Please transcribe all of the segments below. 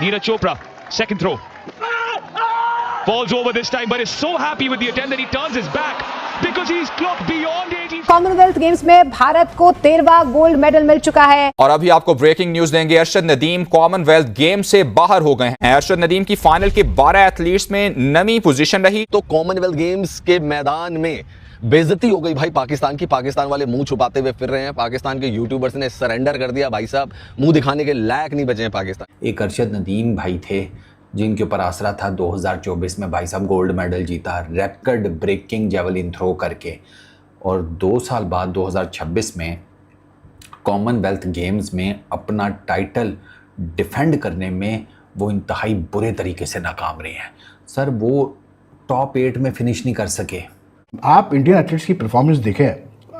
Neeraj Chopra, second throw. Falls over this time, but is so happy with the attempt that he turns his back because he's clocked beyond 18. Commonwealth games में भारत को 13वां gold medal मिल चुका है। और अभी आपको breaking news देंगे। Arshad Nadeem Commonwealth game से बाहर हो गए हैं। अरशद नदीम की फाइनल के 12 एथलीट्स में नवी पोजीशन रही। तो कॉमनवेल्थ गेम्स के मैदान में बेइज्जती हो गई भाई पाकिस्तान की। पाकिस्तान वाले मुंह छुपाते हुए फिर रहे हैं। पाकिस्तान के यूट्यूबर्स ने सरेंडर कर दिया भाई साहब, मुंह दिखाने के लायक नहीं बचे हैं पाकिस्तान। एक अरशद नदीम भाई थे जिनके ऊपर आसरा था 2024 में भाई साहब गोल्ड मेडल जीता रिकॉर्ड ब्रेकिंग जेवलिन थ्रो करके, और 2 साल बाद 2026 में कॉमनवेल्थ गेम्स में अपना टाइटल डिफेंड करने में वो इंतहाई बुरे तरीके से नाकाम रहे हैं। सर वो टॉप 8 में फिनिश नहीं कर सके। आप इंडियन एथलीट्स की परफॉर्मेंस देखें,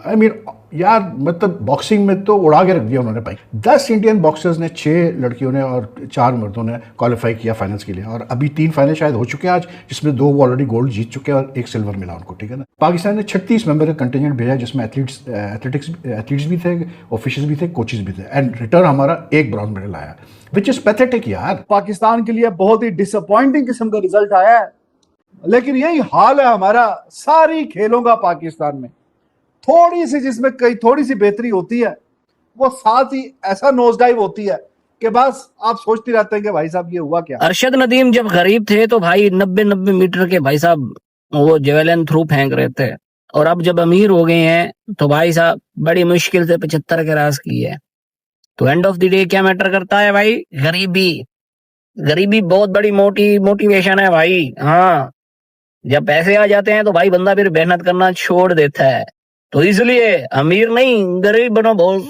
आई मीन यार, मतलब बॉक्सिंग में तो उड़ा के रख दिया उन्होंने भाई। 10 इंडियन बॉक्सर्स ने, 6 लड़कियों ने और 4 मर्दों ने क्वालिफाई किया फाइनल्स के लिए, और अभी 3 फाइनल शायद हो चुके हैं आज, जिसमें 2 वो ऑलरेडी गोल्ड जीत चुके हैं और 1 सिल्वर मिला उनको, ठीक है ना। पाकिस्तान ने 36 मेंबर का कंटिजेंट भेजा, जिसमें एथलीट्स भी थे, ऑफिशियल्स भी थे, कोचेस भी थे, एंड रिटर्न हमारा 1 ब्रॉन्ज मेडल आया, विच इज पैथेटिक यार। पाकिस्तान के लिए बहुत ही डिसअपॉइंटिंग किस्म का रिजल्ट आया है, लेकिन यही हाल है हमारा सारी खेलों का पाकिस्तान में। थोड़ी सी जिसमें थोड़ी सी बेहतरी होती है, वो साथ ही ऐसा नोज डाइव होती है कि बस आप सोचते रहते हैं कि भाई साहब ये हुआ क्या। अरशद नदीम जब गरीब थे तो भाई 90 मीटर के भाई साहब वो जेवलिन थ्रू फेंक रहे थे, और अब जब अमीर हो गए हैं तो भाई साहब बड़ी मुश्किल से 75 के रास की है। तो एंड ऑफ द डे क्या मैटर करता है भाई? गरीबी बहुत बड़ी मोटिवेशन है भाई। हाँ, जब पैसे आ जाते हैं तो भाई बंदा फिर मेहनत करना छोड़ देता है। तो इसलिए अमीर नहीं गरीब बनो। बहुत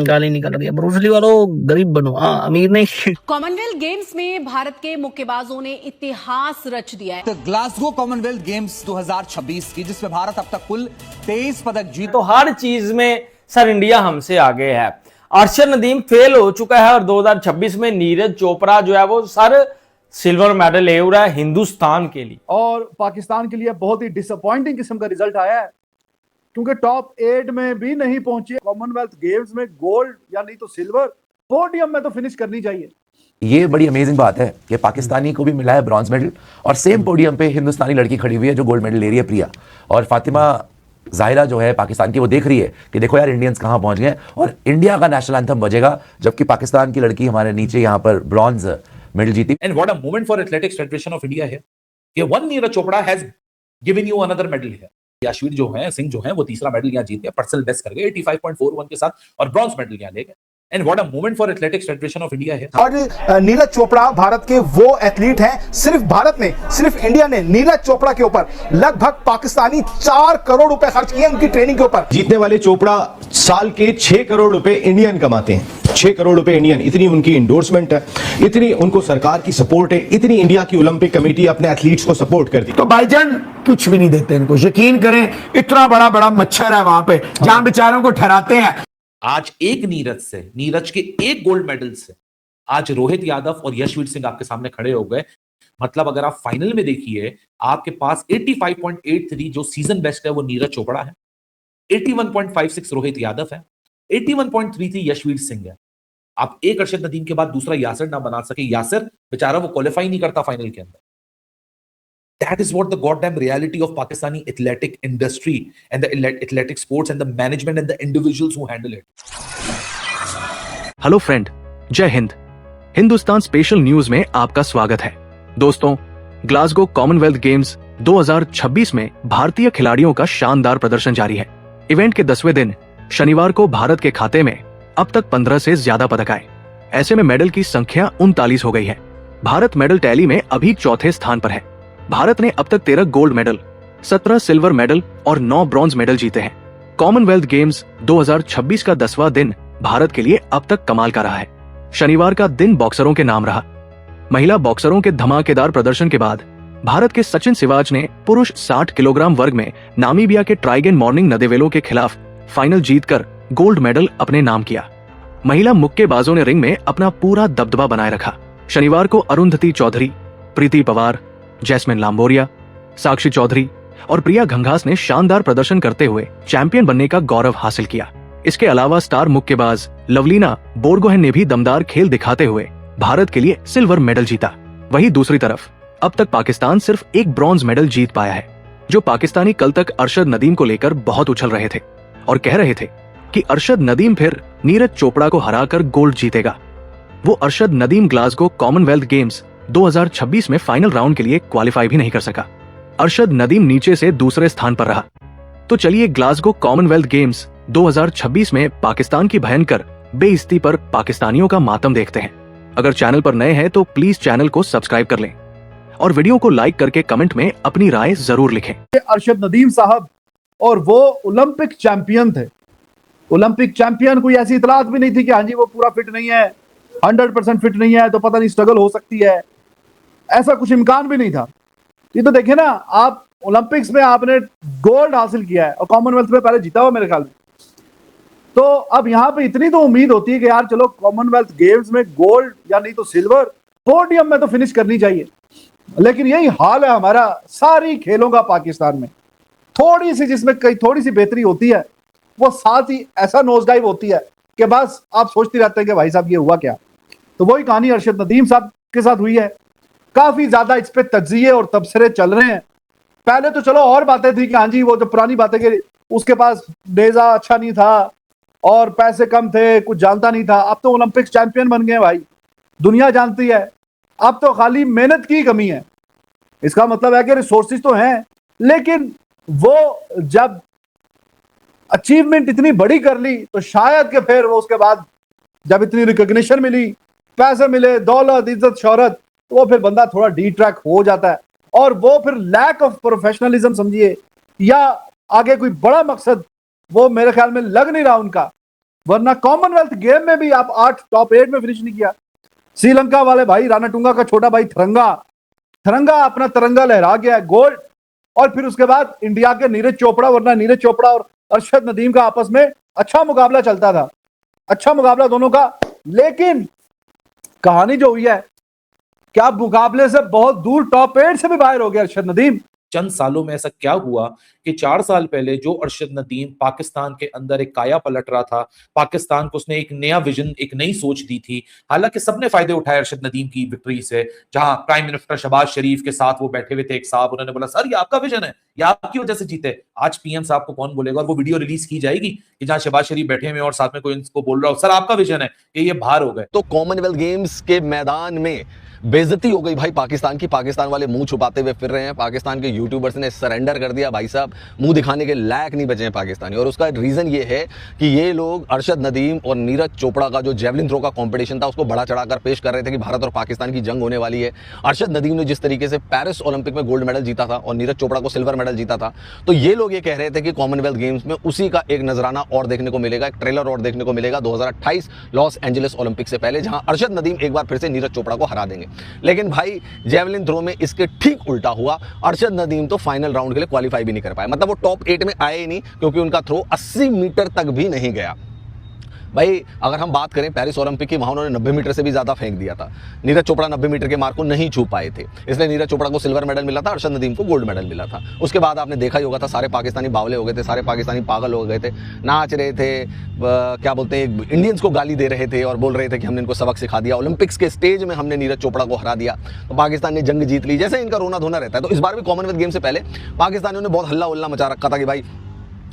गाली निकल रही है, ब्रूसली वालों गरीब बनो, हाँ अमीर नहीं। कॉमनवेल्थ गेम्स में भारत के मुक्केबाजों ने इतिहास रच दिया है। तो ग्लासगो कॉमनवेल्थ गेम्स 2026 की, जिसमें भारत अब तक कुल 23 पदक जीत। तो हर चीज में सर इंडिया हमसे आगे है। अरशद नदीम फेल हो चुका है और 2026 में नीरज चोपड़ा जो है वो सर सिल्वर मेडल ले रहा है हिंदुस्तान के लिए। और पाकिस्तान के लिए बहुत ही डिसअपॉइंटिंग किस्म का रिजल्ट आया है, क्योंकि टॉप 8 में भी नहीं पहुंचे। कॉमनवेल्थ गेम्स में गोल्ड या नहीं तो सिल्वर, पोडियम में तो फिनिश करनी चाहिए। ये बड़ी अमेजिंग बात है कि पाकिस्तानी को भी मिला है ब्रॉन्ज मेडल, और सेम पोडियम पे हिंदुस्तानी लड़की खड़ी हुई है जो गोल्ड मेडल ले रही है, प्रिया। और फातिमा जाहिरा जो है पाकिस्तान की, वो देख रही है कि देखो यार इंडियंस कहां पहुंच गए, और इंडिया का नेशनल एंथम बजेगा जबकि पाकिस्तान की लड़की हमारे नीचे यहां पर ब्रॉन्ज मेडल जीती। And what a moment for athletics federation of India है कि one Neeraj Chopra has given you another medal है। यशवीर जो है, सिंह जो है, वो तीसरा मेडल यहां जीत गए, पर्सनल बेस्ट कर गए 85.41 के साथ, और ब्रॉन्ज मेडल यहां ले गए। And what a moment for athletics federation of India है। और नीरज चोपड़ा भारत के वो एथलीट हैं, सिर्फ भारत ने, सिर्फ इंडिया ने नीरज चोपड़ा के ऊपर लगभग पाकिस्तानी 4 करोड़ रुपए खर्च किए उनकी ट्रेनिंग के ऊपर। जीतने वाले चोपड़ा साल के 6 करोड़ रुपए इंडियन कमाते हैं। 6 करोड़ रुपए इंडियन, इतनी उनकी इंडोर्समेंट है, इतनी उनको सरकार की सपोर्ट है, इतनी इंडिया की ओलंपिक कमेटी अपने एथलीट्स को सपोर्ट करती। तो भाईजान कुछ भी नहीं देते इनको, यकीन करें, इतना बड़ा मच्छर है वहां पे जहां बेचारों को ठहराते हैं। आज एक नीरज के 1 गोल्ड मेडल से आज रोहित यादव और यशवीर सिंह आपके सामने खड़े हो गए। मतलब अगर आप फाइनल में देखिए, आपके पास 85.83 जो सीजन बेस्ट है वो नीरज चोपड़ा है, 81.56 रोहित यादव है, 81.33 यशवीर सिंह है। आप एक अरशद नदीम के बाद दूसरा यासिर ना बना सके। यासिर बेचारा वो क्वालिफाई नहीं करता फाइनल के अंदर। That is what the goddamn reality of Pakistani athletic industry and the athletic sports and the management and the individuals who handle it. Hello friend, जय हिंद। हिंदुस्तान स्पेशल न्यूज में आपका स्वागत है। दोस्तों, ग्लासगो कॉमनवेल्थ गेम्स 2026 में भारतीय खिलाड़ियों का शानदार प्रदर्शन जारी है। इवेंट के 10वें दिन शनिवार को भारत के खाते में अब तक 15 से ज्यादा पदक आए। ऐसे में मेडल की संख्या 39 हो गई है। भारत मेडल टैली में अभी 4थे स्थान पर है। भारत ने अब तक 13 गोल्ड मेडल, 17 सिल्वर मेडल और 9 ब्रॉन्ज मेडल जीते हैं। कॉमनवेल्थ गेम्स 2026 का 10वां दिन भारत के लिए अब तक कमाल का रहा है। शनिवार का दिन बॉक्सरों के नाम रहा। महिला बॉक्सरों के धमाकेदार प्रदर्शन के बाद भारत के सचिन सिवाच ने पुरुष 60 किलोग्राम वर्ग में नामीबिया के ट्राइगन मॉर्निंग नदेवेलो के खिलाफ फाइनल जीतकर गोल्ड मेडल अपने नाम किया। महिला मुक्केबाजों ने रिंग में अपना पूरा दबदबा बनाए रखा। शनिवार को अरुंधति चौधरी, प्रीति पवार, जैस्मिन लांबोरिया, साक्षी चौधरी और प्रिया घंघास ने शानदार प्रदर्शन करते हुए चैंपियन बनने का गौरव हासिल किया। इसके अलावा स्टार मुक्केबाज लवलीना बोरगोहेन ने भी दमदार खेल दिखाते हुए भारत के लिए सिल्वर मेडल जीता। वहीं दूसरी तरफ अब तक पाकिस्तान सिर्फ एक ब्रॉन्ज मेडल जीत पाया है, जो पाकिस्तानी कल तक अरशद नदीम को लेकर बहुत उछल रहे थे और कह रहे थे कि अरशद नदीम फिर नीरज चोपड़ा को हराकर गोल्ड जीतेगा। वो Arshad Nadeem Glasgow Commonwealth games 2026 में फाइनल राउंड के लिए क्वालिफाई भी नहीं कर सका। अरशद नदीम नीचे से दूसरे स्थान पर रहा। तो चलिए ग्लासगो कॉमनवेल्थ गेम्स 2026 में पाकिस्तान की भयंकर बेइज्जती पर पाकिस्तानियों का मातम देखते हैं। अगर चैनल पर नए हैं तो प्लीज चैनल को सब्सक्राइब कर लें और वीडियो को लाइक करके कमेंट में अपनी राय जरूर लिखें। अरशद नदीम साहब और वो ओलंपिक चैंपियन थे। ओलंपिक चैंपियन कोई ऐसी इतलात भी नहीं थी कि हाँ जी वो पूरा फिट नहीं है, 100% फिट नहीं है तो पता नहीं स्ट्रगल हो सकती है, ऐसा कुछ इम्कान भी नहीं था। ये तो देखे ना, आप ओलंपिक्स में आपने गोल्ड हासिल किया है और कॉमनवेल्थ में पहले जीता हुआ मेरे ख्याल में। तो अब यहाँ पे इतनी तो उम्मीद होती है कि यार चलो कॉमनवेल्थ गेम्स में गोल्ड या नहीं तो सिल्वर, पोडियम में तो फिनिश करनी चाहिए। लेकिन यही हाल है हमारा सारी खेलों का पाकिस्तान में। थोड़ी सी जिसमें कई थोड़ी सी बेहतरी होती है वो साथ ही ऐसा नोज डाइव होती है कि बस आप सोचते रहते हैं कि भाई साहब ये हुआ क्या। तो वही कहानी अरशद नदीम साहब के साथ हुई है। काफी ज्यादा इस पे तज्जिए और तबसरे चल रहे हैं। पहले तो चलो और बातें थी कि हाँ जी वो जो पुरानी बातें कि उसके पास नेजा अच्छा नहीं था और पैसे कम थे, कुछ जानता नहीं था। अब तो ओलंपिक्स चैंपियन बन गए भाई, दुनिया जानती है। अब तो खाली मेहनत की कमी है। इसका मतलब है कि रिसोर्सेज तो हैं, लेकिन वो जब अचीवमेंट इतनी बड़ी कर ली तो शायद कि फिर वो उसके बाद जब इतनी रिकॉग्निशन मिली, पैसे मिले, दौलत, इज्जत, शोहरत, तो वो फिर बंदा थोड़ा डी ट्रैक हो जाता है और वो फिर लैक ऑफ प्रोफेशनलिज्म समझिए या आगे कोई बड़ा मकसद वो मेरे ख्याल में लग नहीं रहा उनका। वरना कॉमनवेल्थ गेम में भी आप टॉप 8 में फिनिश नहीं किया। श्रीलंका वाले भाई रानाटुंगा का छोटा भाई थरंगा अपना तिरंगा लहरा गया है, गोल्ड। और फिर उसके बाद इंडिया के नीरज चोपड़ा, वरना नीरज चोपड़ा और अरशद नदीम का आपस में अच्छा मुकाबला चलता था, अच्छा मुकाबला दोनों का। लेकिन कहानी जो हुई है क्या मुकाबले से बहुत दूर टॉप 8 से भी बाहर हो गया अरशद नदीम। चंद सालों में ऐसा क्या हुआ कि 4 साल पहले जो अरशद नदीम पाकिस्तान के अंदर एक काया पलट रहा था, पाकिस्तान को उसने एक नया विजन, एक नई सोच दी थी। हालांकि सबने फायदे उठाए अरशद नदीम की विक्ट्री से। जहां प्राइम मिनिस्टर शहबाज शरीफ के साथ वो बैठे हुए थे एक साहब, उन्होंने बोला सर ये आपका विजन है, ये आपकी वजह से जीते। आज पीएम साहब को कौन बोलेगा? और वो वीडियो रिलीज की जाएगी कि जहां शहबाज शरीफ बैठे हुए और साथ में कोई इनको बोल रहा हो सर आपका विजन है, ये बाहर हो गए। तो कॉमनवेल्थ गेम्स के मैदान में बेइज्जती हो गई भाई पाकिस्तान की। पाकिस्तान वाले मुंह छुपाते हुए फिर रहे हैं। पाकिस्तान के यूट्यूबर्स ने सरेंडर कर दिया भाई साहब, मुंह दिखाने के लायक नहीं बचे हैं पाकिस्तानी। और उसका रीजन ये है कि ये लोग अरशद नदीम और नीरज चोपड़ा का जो जेवलिन थ्रो का कंपटीशन था उसको बढ़ा चढ़ाकर पेश कर रहे थे कि भारत और पाकिस्तान की जंग होने वाली है। अरशद नदीम ने जिस तरीके से पेरिस ओलंपिक में गोल्ड मेडल जीता था और नीरज चोपड़ा को सिल्वर मेडल जीता था, तो ये लोग ये कह रहे थे कि कॉमनवेल्थ गेम्स में उसी का एक नजराना और देखने को मिलेगा, एक ट्रेलर और देखने को मिलेगा 2028 लॉस एंजलिस ओलंपिक से पहले, जहां अरशद नदीम एक बार फिर से नीरज चोपड़ा को हरा देंगे। लेकिन भाई जेवलिन थ्रो में इसके ठीक उल्टा हुआ। अरशद नदीम तो फाइनल राउंड के लिए क्वालिफाई भी नहीं कर पाए, मतलब वो टॉप 8 में आए ही नहीं, क्योंकि उनका थ्रो 80 मीटर तक भी नहीं गया। भाई अगर हम बात करें पेरिस ओलंपिक की, वहां उन्होंने 90 मीटर से भी ज्यादा फेंक दिया था। नीरज चोपड़ा 90 मीटर के मार्क को नहीं छू पाए थे, इसलिए नीरज चोपड़ा को सिल्वर मेडल मिला था, अरशद नदीम को गोल्ड मेडल मिला था। उसके बाद आपने देखा ही होगा था, सारे पाकिस्तानी बावले हो गए थे, सारे पाकिस्तानी पागल हो गए थे, नाच रहे थे, क्या बोलते हैं, इंडियंस को गाली दे रहे थे और बोल रहे थे कि हमने इनको सबक सिखा दिया, ओलंपिक्स के स्टेज में हमने नीरज चोपड़ा को हरा दिया तो पाकिस्तान ने जंग जीत ली, जैसे इनका रोना धोना रहता है। तो इस बार भी कॉमनवेल्थ गेम से पहले पाकिस्तानियों ने बहुत हल्ला उल्ला मचा रखा था कि भाई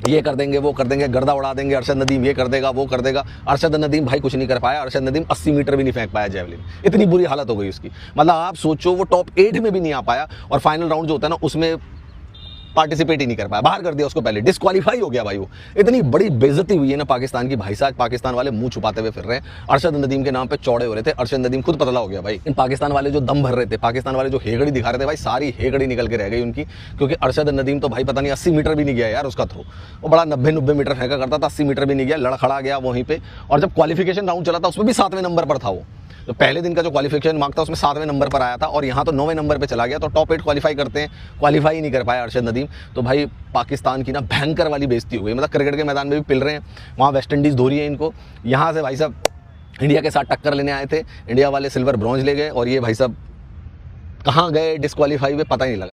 ये कर देंगे, वो कर देंगे, गर्दा उड़ा देंगे, अरशद नदीम ये कर देगा, वो कर देगा। अरशद नदीम भाई कुछ नहीं कर पाया। अरशद नदीम 80 मीटर भी नहीं फेंक पाया जेवलिन, इतनी बुरी हालत हो गई उसकी। मतलब आप सोचो वो टॉप 8 में भी नहीं आ पाया और फाइनल राउंड जो होता है ना उसमें पार्टिसिपेट ही नहीं कर पाया, बाहर कर दिया उसको, पहले डिस्क्वालीफाई हो गया भाई। वो इतनी बड़ी बेइज्जती हुई है ना पाकिस्तान की भाई साहब, पाकिस्तान वाले मुंह छुपाते हुए फिर रहे हैं। अरशद नदीम के नाम पे चौड़े हो रहे थे, अरशद नदीम खुद पतला हो गया भाई। इन पाकिस्तान वाले जो दम भर रहे थे, पाकिस्तान वाले जो हेगड़ी दिखा रहे थे भाई, सारी हेगड़ी निकल के रह गई उनकी, क्योंकि अरशद नदीम तो भाई पता नहीं 80 मीटर भी नहीं गया यार उसका थ्रो। वो बड़ा 90 मीटर फेंका करता था, 80 मीटर भी नहीं गया, लड़खड़ा गया वहीं पे। और जब क्वालिफिकेशन राउंड चला था उसमें भी 7वें नंबर पर था वो। तो पहले दिन का जो क्वालिफिकेशन मार्क था उसमें 7वें नंबर पर आया था और यहाँ तो 9वें नंबर पे चला गया। तो टॉप 8 क्वालिफाई करते हैं, क्वालिफाई ही नहीं कर पाया अरशद नदीम। तो भाई पाकिस्तान की ना भयंकर वाली बेइज्जती हो गई। मतलब क्रिकेट के मैदान में भी पिल रहे हैं, वहाँ वेस्ट इंडीज़ धो रही है इनको। यहाँ से भाई साहब इंडिया के साथ टक्कर लेने आए थे, इंडिया वाले सिल्वर ब्रॉन्ज ले गए और ये भाई साहब कहाँ गए डिस्क्वालीफाई हुए पता ही नहीं लगा।